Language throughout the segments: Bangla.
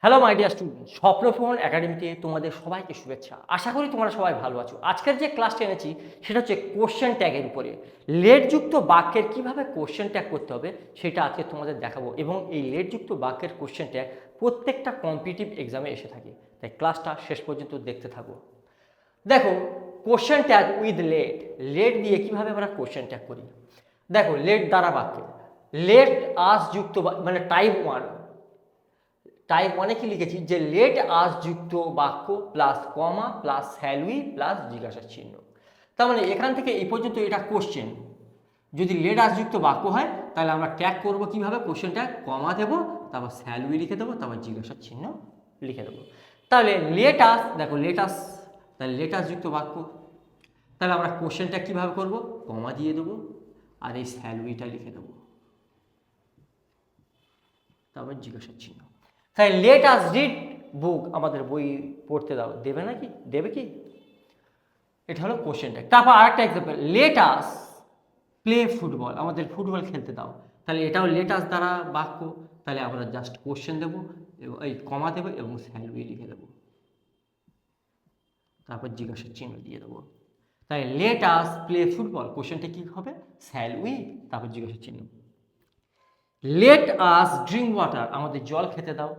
হ্যালো মাই ডিয়ার স্টুডেন্ট, স্বপ্নপূরণ একাডেমিতে তোমাদের সবাইকে শুভেচ্ছা। আশা করি তোমরা সবাই ভালো আছো। আজকের যে ক্লাসটা এনেছি সেটা হচ্ছে কোশ্চেন ট্যাগের উপরে। লেটযুক্ত বাক্যের কিভাবে কোশ্চেন ট্যাগ করতে হবে সেটা আজকে তোমাদের দেখাবো, এবং এই লেটযুক্ত বাক্যের কোশ্চেন ট্যাগ প্রত্যেকটা কম্পিটিটিভ এক্সামে এসে থাকে, তাই ক্লাসটা শেষ পর্যন্ত দেখতে থাকো। দেখো, question tag with let. Let দিয়ে কিভাবে আমরা কোশ্চেন ট্যাগ করি। দেখো, লেট দ্বারা বাক্যে লেট আস যুক্ত মানে টাইপ ওয়ান। টাইপ ওয়ানে কি লিখেছি যে লেট আস যুক্ত বাক্য plus comma plus shall we plus জিজ্ঞাসার চিহ্ন। তার মানে এখান থেকে এই পর্যন্ত এটা কোশ্চেন। যদি লেট আস যুক্ত বাক্য হয় তাহলে আমরা ট্যাগ করবো কিভাবে, কোশ্চেন ট্যাগ কমা দেবো, তারপর শ্যাল উই লিখে দেবো, তারপর জিজ্ঞাসার চিহ্ন লিখে দেবো। তাহলে লেট আস, দেখো লেট আস, তাহলে লেট আস যুক্ত বাক্য, তাহলে আমরা কোশ্চেন ট্যাগ কীভাবে করবো, কমা দিয়ে দেবো আর এই শ্যাল উইটা লিখে দেবো, তারপর জিজ্ঞাসার চিহ্ন। তাই লেট আস রিড বুক, আমাদের বই পড়তে দাও, দেবে নাকি, দেবে কি? এটা হলো কোশ্চেন ট্যাগ। তারপর আরেকটা example, let us play football, আমাদের ফুটবল খেলতে দাও, তাহলে এটাও লেট আস দ্বারা বাক্য, তাহলে আমরা জাস্ট কোশ্চেন দেবো এবং এই কমা দেবো এবং শ্যাল উই লিখে দেবো, তারপর জিজ্ঞাসার চিহ্ন দিয়ে দেবো। তাই লেট আস প্লে ফুটবল, কোশ্চেনটা কী হবে, শ্যাল উই, তারপর জিজ্ঞাসার চিহ্ন। লেট আস ড্রিঙ্ক ওয়াটার, আমাদের জল খেতে দাও,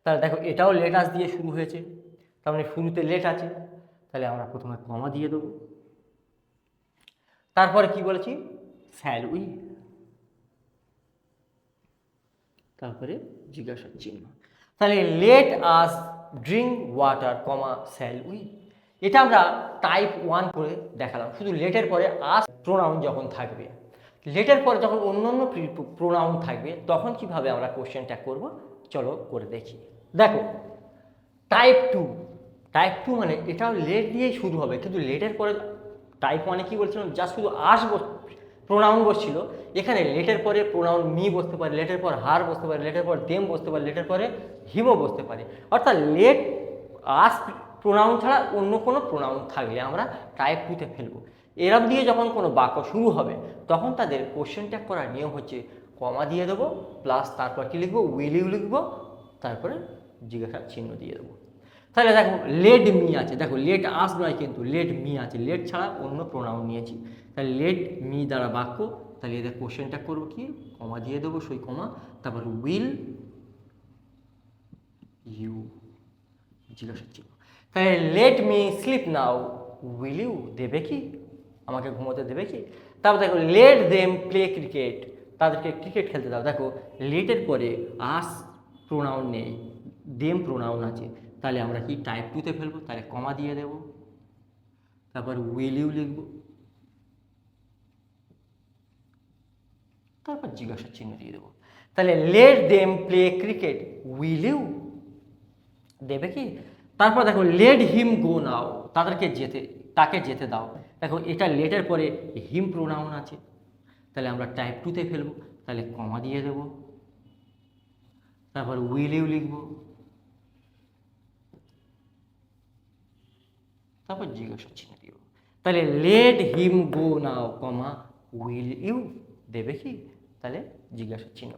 তাহলে দেখো এটাও লেট আস দিয়ে শুরু হয়েছে, তার মানে শুরুতে লেট আছে, তাহলে আমরা প্রথমে কমা দিয়ে দেবো, তারপরে কি বলেছি, শ্যাল উই, তারপরে জিজ্ঞাসার চিহ্ন। তাহলে let us drink water comma shall we, এটা আমরা টাইপ ওয়ান করে দেখালাম। শুধু লেটের পরে আস প্রোনাউন যখন থাকবে, লেটের পরে যখন অন্য অন্য প্রোনাউন থাকবে তখন কিভাবে আমরা কোশ্চেন ট্যাগ করবো, চলো করে দেখি। দেখো, টাইপ টু, টাইপ টু মানে এটাও লেট দিয়েই শুরু হবে, কিন্তু লেটের পরে টাইপ ওয়ানে কী বলছিলাম, যা শুধু আস প্রোনাউন বসছিল, এখানে লেটের পরে প্রোনাউন মি বসতে পারে, লেটের পর হার বসতে পারে, লেটের পর দেম বসতে পারে, লেটের পরে হিমও বসতে পারে। অর্থাৎ লেট আস প্রোনাউন ছাড়া অন্য কোনো প্রোনাউন থাকলে আমরা টাইপ টুতে ফেলবো। এরম দিয়ে যখন কোনো বাক্য শুরু হবে তখন তাদের কোশ্চেন ট্যাগ করার নিয়ম হচ্ছে কমা দিয়ে দেবো, প্লাস তারপর কী লিখবো, উইল ইউ লিখবো, তারপরে জিজ্ঞাসার চিহ্ন দিয়ে দেবো। তাহলে দেখো লেট মি আছে, দেখো লেট আস নয় কিন্তু লেট মি আছে, লেট ছাড়া অন্য প্রোনাউন নিয়েছি, তাহলে লেট মি দ্বারা বাক্য, তাহলে এদের কোশ্চেনটা করবো কি, কমা দিয়ে দেবো, সই কমা, তারপর উইল ইউ, জিজ্ঞাসার চিহ্ন। তাহলে let me sleep now, will you, দেবে কি, আমাকে ঘুমোতে দেবে কি? তারপর দেখো লেট দেম প্লে ক্রিকেট, তাদেরকে ক্রিকেট খেলতে দাও, দেখো লেটের পরে আস প্রোনাউন নেই, দেম প্রোনাউন আছে, তাহলে আমরা কি টাইপ টুতে ফেলবো, তাহলে কমা দিয়ে দেব, তারপর উইল ইউ লিখব, তারপর জিজ্ঞাসার চিহ্ন দিয়ে দেবো। তাহলে let them play cricket, will you, দেবে কি? তারপর দেখো লেট হিম গো নাও, তাকে যেতে দাও, দেখো এটা লেটের পরে হিম প্রোনাউন আছে, তাহলে আমরা টাইপ টুতে ফেলবো, তাহলে কমা দিয়ে দেব, তারপর উইল ইউ লিখব, তারপর জিজ্ঞাসার চিহ্ন দিব। তাহলে let him go now comma will you, দেবে কি? তাহলে জিজ্ঞাসার চিহ্ন।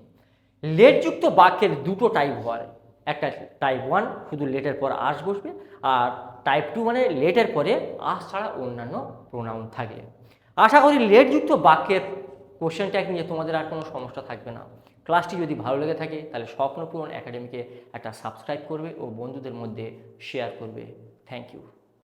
লেটযুক্ত বাক্যের দুটো টাইপ হয়, একটা টাইপ ওয়ান শুধু লেটের পর আস বসবে, আর টাইপ টু মানে লেটের পরে আস ছাড়া অন্যান্য প্রোনাউন থাকে। আশা করি লেটযুক্ত বাক্যের কোশ্চেন ট্যাগ নিয়ে তোমাদের আর কোনো সমস্যা থাকবে না। ক্লাসটি যদি ভালো লেগে থাকে তাহলে স্বপ্নপূরণ একাডেমিকে একটা সাবস্ক্রাইব করবে ও বন্ধুদের মধ্যে শেয়ার করবে। Thank you.